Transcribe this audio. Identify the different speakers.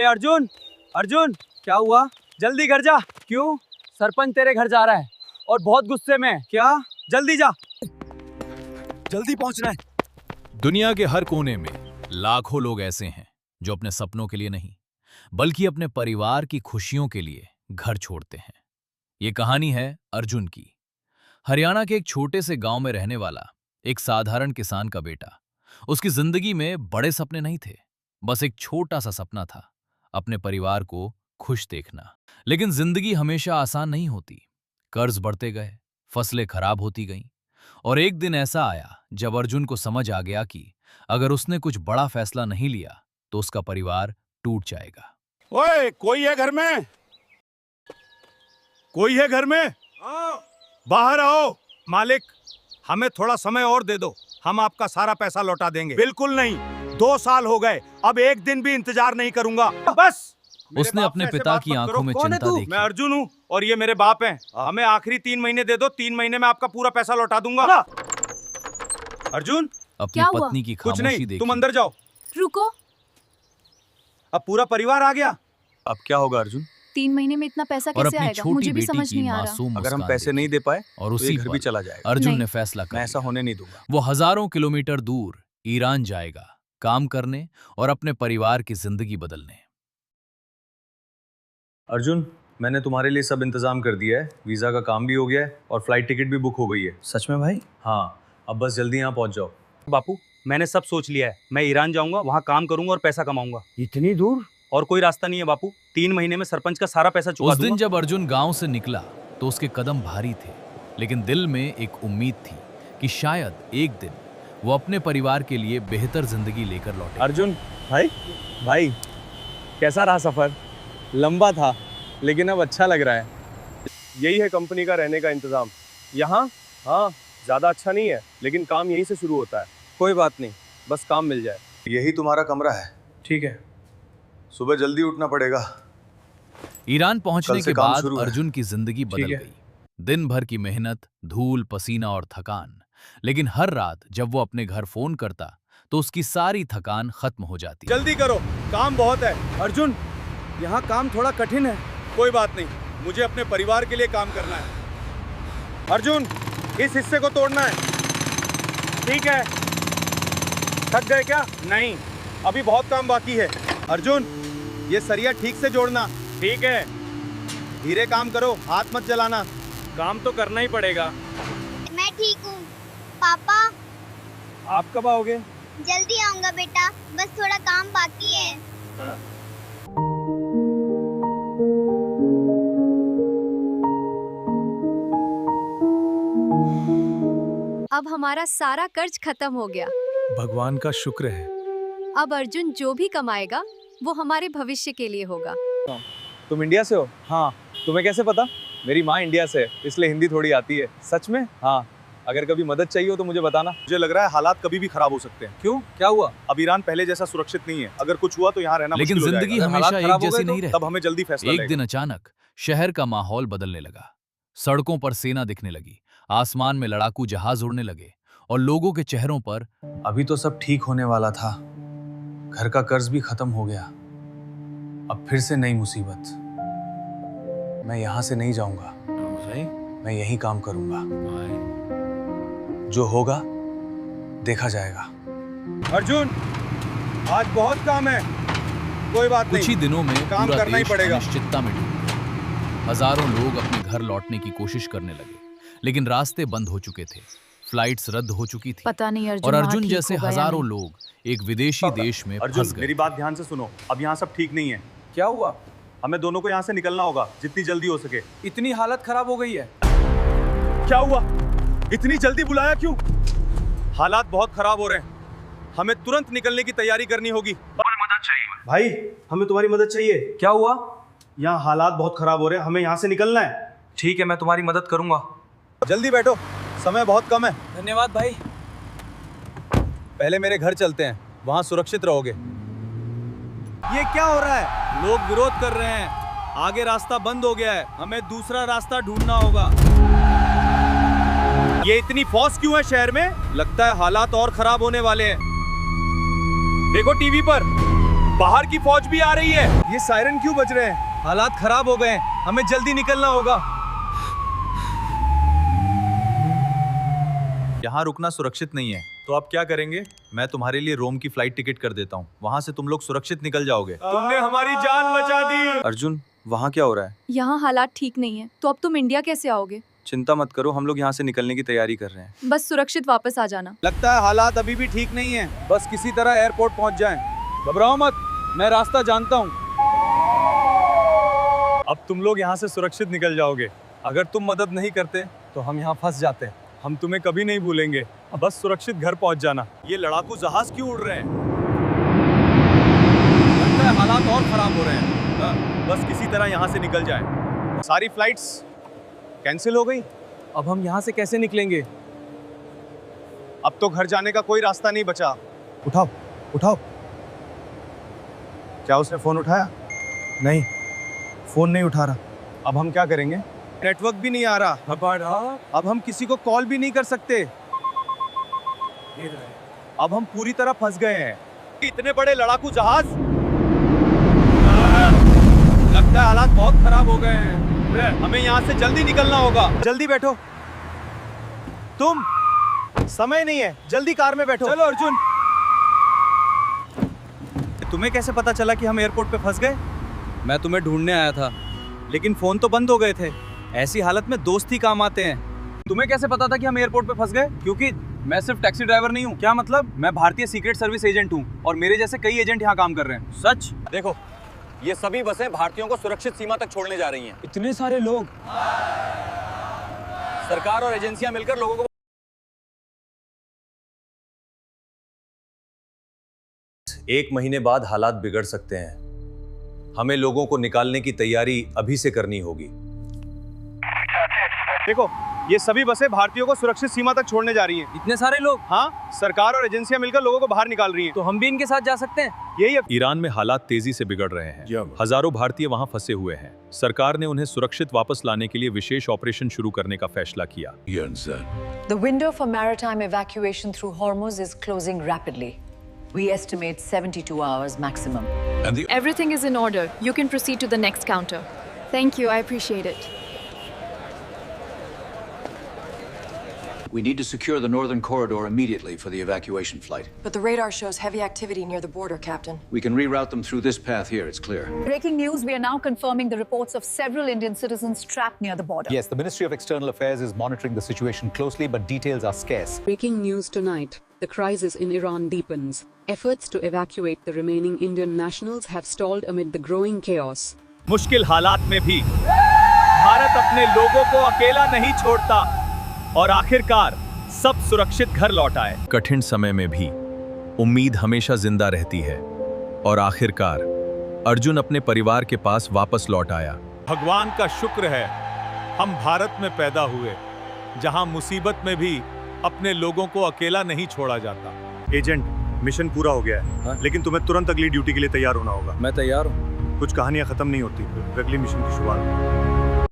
Speaker 1: अर्जुन, अर्जुन क्या हुआ? जल्दी घर जा। क्यों? सरपंच तेरे घर जा रहा है और बहुत गुस्से में है। क्या? जल्दी जा, जल्दी पहुंचना है।
Speaker 2: दुनिया के हर कोने में लाखों लोग ऐसे हैं जो अपने सपनों के लिए नहीं बल्कि अपने परिवार की खुशियों के लिए घर छोड़ते हैं। ये कहानी है अर्जुन की। हरियाणा के एक छोटे से गांव में रहने वाला एक साधारण किसान का बेटा। उसकी जिंदगी में बड़े सपने नहीं थे, बस एक छोटा सा सपना था, अपने परिवार को खुश देखना। लेकिन जिंदगी हमेशा आसान नहीं होती। कर्ज बढ़ते गए, फसलें खराब होती गईं, और एक दिन ऐसा आया जब अर्जुन को समझ आ गया कि अगर उसने कुछ बड़ा फैसला नहीं लिया तो उसका परिवार टूट जाएगा।
Speaker 3: ओए, कोई है घर में? कोई है घर में? बाहर आओ।
Speaker 4: मालिक, हमें थोड़ा समय और दे दो, हम आपका सारा पैसा लौटा देंगे।
Speaker 3: बिल्कुल नहीं, 2 साल हो गए, अब एक दिन भी इंतजार नहीं करूंगा। बस।
Speaker 2: उसने अपने पिता की आंखों में चिंता देखी।
Speaker 4: मैं अर्जुन हूँ और ये मेरे बाप हैं। हमें आखिरी 3 महीने दे दो, 3 महीने में आपका पूरा पैसा लौटा दूंगा। अर्जुन,
Speaker 2: अपनी पत्नी की
Speaker 4: कुछ
Speaker 2: खामोशी
Speaker 4: नहीं,
Speaker 2: देखी।
Speaker 4: तुम अंदर जाओ।
Speaker 5: रुको,
Speaker 4: अब पूरा परिवार आ गया।
Speaker 3: अब क्या होगा अर्जुन?
Speaker 5: 3 महीने में इतना पैसा
Speaker 2: और
Speaker 5: कैसे
Speaker 2: अपनी
Speaker 5: आएगा?
Speaker 2: छोटी
Speaker 5: मुझे भी
Speaker 2: बेटी
Speaker 5: समझ
Speaker 2: की
Speaker 5: नहीं आ रहा।
Speaker 2: मासूम
Speaker 3: अगर हम
Speaker 2: मुस्कान
Speaker 3: पैसे
Speaker 2: देखी।
Speaker 3: नहीं दे पाए
Speaker 2: और
Speaker 3: तो
Speaker 2: उसी
Speaker 3: ये घर भी
Speaker 2: पल
Speaker 3: चला जाएगा।
Speaker 2: अर्जुन
Speaker 5: नहीं।
Speaker 2: ने फैसला कर
Speaker 3: मैं ऐसा
Speaker 2: लिया।
Speaker 3: होने नहीं दूंगा।
Speaker 2: वो हजारों किलोमीटर दूर ईरान जाएगा काम करने और अपने परिवार की जिंदगी बदलने।
Speaker 3: अर्जुन, मैंने तुम्हारे लिए सब इंतजाम कर दिया है। वीजा का काम भी हो गया है और फ्लाइट टिकट भी बुक हो गई है।
Speaker 1: सच में भाई?
Speaker 3: हाँ, अब बस जल्दी यहाँ पहुँच जाओ।
Speaker 4: बापू, मैंने सब सोच लिया है। मैं ईरान जाऊंगा, वहाँ काम करूंगा और पैसा कमाऊंगा।
Speaker 1: इतनी दूर?
Speaker 4: और कोई रास्ता नहीं है बापू। 3 महीने में सरपंच का सारा पैसा चुका
Speaker 2: उस दिन
Speaker 4: दूंगा।
Speaker 2: जब अर्जुन गांव से निकला तो उसके कदम भारी थे, लेकिन दिल में एक उम्मीद थी कि शायद एक दिन वो अपने परिवार के लिए बेहतर जिंदगी लेकर लौटे।
Speaker 6: अर्जुन भाई कैसा रहा सफर? लंबा था लेकिन अब अच्छा लग रहा है। यही है कंपनी का रहने का इंतजाम। यहाँ हाँ, ज़्यादा अच्छा नहीं है लेकिन काम यहीं से शुरू होता है। कोई बात नहीं, बस काम मिल जाए।
Speaker 3: यही तुम्हारा कमरा है।
Speaker 6: ठीक है।
Speaker 3: सुबह जल्दी उठना पड़ेगा।
Speaker 2: ईरान पहुंचने
Speaker 3: कल से
Speaker 2: के
Speaker 3: काम
Speaker 2: बाद
Speaker 3: शुरू है।
Speaker 2: अर्जुन की जिंदगी बदल
Speaker 6: ठीक है।
Speaker 2: गई। दिन भर की मेहनत, धूल, पसीना और थकान, लेकिन हर रात जब वो अपने घर फोन करता तो उसकी सारी थकान खत्म हो जाती।
Speaker 4: जल्दी करो, काम बहुत है। अर्जुन, यहाँ काम थोड़ा कठिन है। कोई बात नहीं, मुझे अपने परिवार के लिए काम करना है। अर्जुन, इस हिस्से को तोड़ना है। ठीक है। थक गए क्या? नहीं, अभी बहुत काम बाकी है। अर्जुन, ये सरिया ठीक से जोड़ना। ठीक है। धीरे काम करो, हाथ मत चलाना। काम तो करना ही पड़ेगा।
Speaker 7: मैं ठीक हूँ पापा।
Speaker 6: आप कब आओगे?
Speaker 7: जल्दी आऊंगा बेटा, बस थोड़ा काम बाकी है।
Speaker 5: अब हमारा सारा कर्ज खत्म हो गया।
Speaker 6: भगवान का शुक्र है।
Speaker 5: अब अर्जुन जो भी कमाएगा वो हमारे भविष्य के लिए होगा।
Speaker 6: तुम इंडिया से हो? हाँ। तुम्हें कैसे पता? मेरी माँ इंडिया से है, इसलिए हिंदी थोड़ी आती है। सच में? हाँ। अगर कभी मदद चाहिए हो तो मुझे बताना।
Speaker 3: मुझे लग रहा है हालात कभी भी खराब हो सकते हैं।
Speaker 6: क्यों? क्या हुआ?
Speaker 3: अब ईरान पहले जैसा सुरक्षित नहीं है। अगर कुछ हुआ तो यहाँ रहना
Speaker 2: लेकिन
Speaker 3: मुश्किल हो
Speaker 2: जिंदगी
Speaker 3: जाएगा।
Speaker 2: हमेशा
Speaker 6: हालात खराब
Speaker 2: एक
Speaker 6: हो
Speaker 2: जैसी
Speaker 6: गए
Speaker 2: नहीं रहती।
Speaker 3: तब हमें जल्दी फैसला
Speaker 2: एक
Speaker 3: लेना
Speaker 2: दिन अचानक शहर का माहौल बदलने लगा। सड़कों पर सेना दिखने लगी, आसमान में लड़ाकू जहाज उड़ने लगे और लोगों के चेहरों पर
Speaker 3: अभी तो सब ठीक होने वाला था। घर का कर्ज भी खत्म हो गया। अब फिर से नई मुसीबत। मैं यहाँ से नहीं जाऊंगा। मैं यहीं काम करूंगा। जो होगा देखा जाएगा।
Speaker 4: अर्जुन, आज बहुत काम है। कोई बात नहीं,
Speaker 2: कुछ ही दिनों में
Speaker 4: काम
Speaker 2: पूरा
Speaker 4: करना ही
Speaker 2: देश
Speaker 4: पड़ेगा।
Speaker 2: अनिश्चितता में डूब गया। हजारों लोग अपने घर लौटने की कोशिश करने लगे, लेकिन रास्ते बंद हो चुके थे, फ्लाइट्स रद्द हो चुकी थी
Speaker 5: पता नहीं अर्जुन
Speaker 2: और
Speaker 5: वहाँ
Speaker 2: अर्जुन
Speaker 5: ठीक
Speaker 2: जैसे
Speaker 5: होगा या
Speaker 2: हजारों
Speaker 5: नहीं।
Speaker 2: लोग एक विदेशी देश में
Speaker 3: अर्जुन,
Speaker 2: फंस गए।
Speaker 3: मेरी बात ध्यान से सुनो। अब यहाँ सब ठीक नहीं है।
Speaker 6: क्या हुआ?
Speaker 3: हमें दोनों को यहाँ से निकलना होगा जितनी जल्दी हो सके।
Speaker 6: इतनी हालत खराब हो गई है?
Speaker 3: क्या हुआ? इतनी जल्दी बुलाया क्यों? हालात बहुत खराब हो रहे हैं। हमें तुरंत निकलने की तैयारी करनी होगी। मदद चाहिए
Speaker 4: भाई, हमें तुम्हारी मदद चाहिए।
Speaker 6: क्या हुआ?
Speaker 4: यहाँ हालात बहुत खराब हो रहे हैं, हमें यहाँ से निकलना है।
Speaker 6: ठीक है, मैं तुम्हारी मदद करूंगा।
Speaker 4: जल्दी बैठो, समय बहुत कम है।
Speaker 6: धन्यवाद भाई।
Speaker 4: पहले मेरे घर चलते हैं, वहाँ सुरक्षित रहोगे। ये क्या हो रहा है? लोग विरोध कर रहे हैं। आगे रास्ता बंद हो गया है, हमें दूसरा रास्ता ढूंढना होगा। ये इतनी फौज क्यों है शहर में? लगता है हालात और खराब होने वाले हैं। देखो टीवी पर, बाहर की फौज भी आ रही है।
Speaker 1: ये सायरन क्यों बज रहे हैं? हालात खराब हो गए हैं, हमें जल्दी निकलना होगा।
Speaker 3: यहाँ रुकना सुरक्षित नहीं है, तो आप क्या करेंगे? मैं तुम्हारे लिए रोम की फ्लाइट टिकट कर देता हूँ, वहाँ से तुम लोग सुरक्षित निकल जाओगे।
Speaker 4: तुमने हमारी जान बचा दी।
Speaker 3: अर्जुन, वहाँ क्या हो रहा है?
Speaker 8: यहाँ हालात ठीक नहीं है, तो अब तुम इंडिया कैसे आओगे?
Speaker 3: चिंता मत करो, हम लोग यहाँ से निकलने की तैयारी कर रहे हैं।
Speaker 8: बस सुरक्षित वापस आ जाना।
Speaker 1: लगता है हालात अभी भी ठीक नहीं है, बस किसी तरह एयरपोर्ट पहुंच जाएं। घबराओ मत, मैं रास्ता जानता हूँ।
Speaker 3: अब तुम लोग यहाँ से सुरक्षित निकल जाओगे। अगर तुम मदद नहीं करते तो हम यहाँ फंस जाते। हम तुम्हें कभी नहीं भूलेंगे, बस सुरक्षित घर पहुँच जाना।
Speaker 4: ये लड़ाकू जहाज क्यों उड़ रहे हैं?
Speaker 1: लगता है हालात और खराब हो रहे हैं।
Speaker 3: बस किसी तरह यहाँ से निकल जाए।
Speaker 4: सारी फ्लाइट्स कैंसिल हो गई।
Speaker 1: अब हम यहाँ से कैसे निकलेंगे?
Speaker 4: अब तो घर जाने का कोई रास्ता नहीं बचा।
Speaker 1: उठाओ उठाओ।
Speaker 4: क्या उसने फोन उठाया?
Speaker 1: नहीं, फोन नहीं उठा रहा।
Speaker 4: अब हम क्या करेंगे? नेटवर्क भी नहीं आ रहा। अब हम किसी को कॉल भी नहीं कर सकते। अब हम पूरी तरह फंस गए हैं। इतने बड़े लड़ाकू जहाज।
Speaker 1: लगता है हालात बहुत खराब हो गए हैं।
Speaker 4: हमें यहाँ से जल्दी निकलना होगा। जल्दी बैठो। तुम, समय नहीं है, जल्दी कार में बैठो।
Speaker 1: चलो अर्जुन।
Speaker 3: तुम्हें कैसे पता चला कि हम एयरपोर्ट पे फंस गए?
Speaker 1: मैं तुम्हें ढूंढने आया था, लेकिन फोन तो बंद हो गए थे। ऐसी हालत में दोस्त ही काम आते हैं। तुम्हें कैसे पता था कि हम एयरपोर्ट पे फंस गए? क्योंकि मैं सिर्फ टैक्सी ड्राइवर नहीं हूँ। क्या मतलब? मैं भारतीय सीक्रेट सर्विस एजेंट हूँ और मेरे जैसे कई एजेंट यहाँ काम कर रहे हैं। सच?
Speaker 9: देखो, ये सभी बसें भारतीयों को सुरक्षित सीमा तक छोड़ने जा रही हैं।
Speaker 1: इतने सारे लोग।
Speaker 9: सरकार और एजेंसियां मिलकर लोगों को
Speaker 3: 1 महीने बाद हालात बिगड़ सकते हैं। हमें लोगों को निकालने की तैयारी अभी से करनी होगी।
Speaker 4: देखो, ये सभी बसें भारतीयों को सुरक्षित सीमा तक छोड़ने जा रही हैं।
Speaker 1: इतने सारे लोग?
Speaker 4: हाँ, सरकार और एजेंसियां मिलकर लोगों को बाहर निकाल रही हैं।
Speaker 1: तो हम भी इनके साथ जा सकते हैं?
Speaker 4: यही अब
Speaker 2: ईरान में हालात तेजी से बिगड़ रहे हैं। हजारों भारतीय वहां फंसे हुए हैं। सरकार ने उन्हें सुरक्षित वापस लाने के लिए विशेष ऑपरेशन शुरू करने का फैसला किया।
Speaker 10: The window for maritime evacuation through Hormuz is closing rapidly. We estimate 72 hours maximum.
Speaker 8: Everything is in order. You can proceed to the next counter. Thank you. I appreciate it.
Speaker 11: We need to secure the northern corridor immediately for the evacuation flight.
Speaker 10: But the radar shows heavy activity near the border, Captain.
Speaker 11: We can reroute them through this path here, it's clear.
Speaker 10: Breaking news, we are now confirming the reports of several Indian citizens trapped near the border.
Speaker 12: Yes, the Ministry of External Affairs is monitoring the situation closely, but details are scarce.
Speaker 13: Breaking news tonight. The crisis in Iran deepens. Efforts to evacuate the remaining Indian nationals have stalled amid the growing chaos.
Speaker 2: मुश्किल हालात में भी भारत अपने लोगों को अकेला नहीं छोड़ता और आखिरकार सब सुरक्षित घर लौट आए। कठिन समय में भी उम्मीद हमेशा जिंदा रहती है और आखिरकार अर्जुन अपने परिवार के पास वापस लौट आया।
Speaker 4: भगवान का शुक्र है हम भारत में पैदा हुए, जहां मुसीबत में भी अपने लोगों को अकेला नहीं छोड़ा जाता। एजेंट, मिशन पूरा हो गया है, लेकिन तुम्हें तुरंत अगली ड्यूटी के लिए तैयार होना होगा।
Speaker 1: मैं तैयार हूँ।
Speaker 4: कुछ कहानियां खत्म नहीं होती, अगली मिशन की शुरुआत।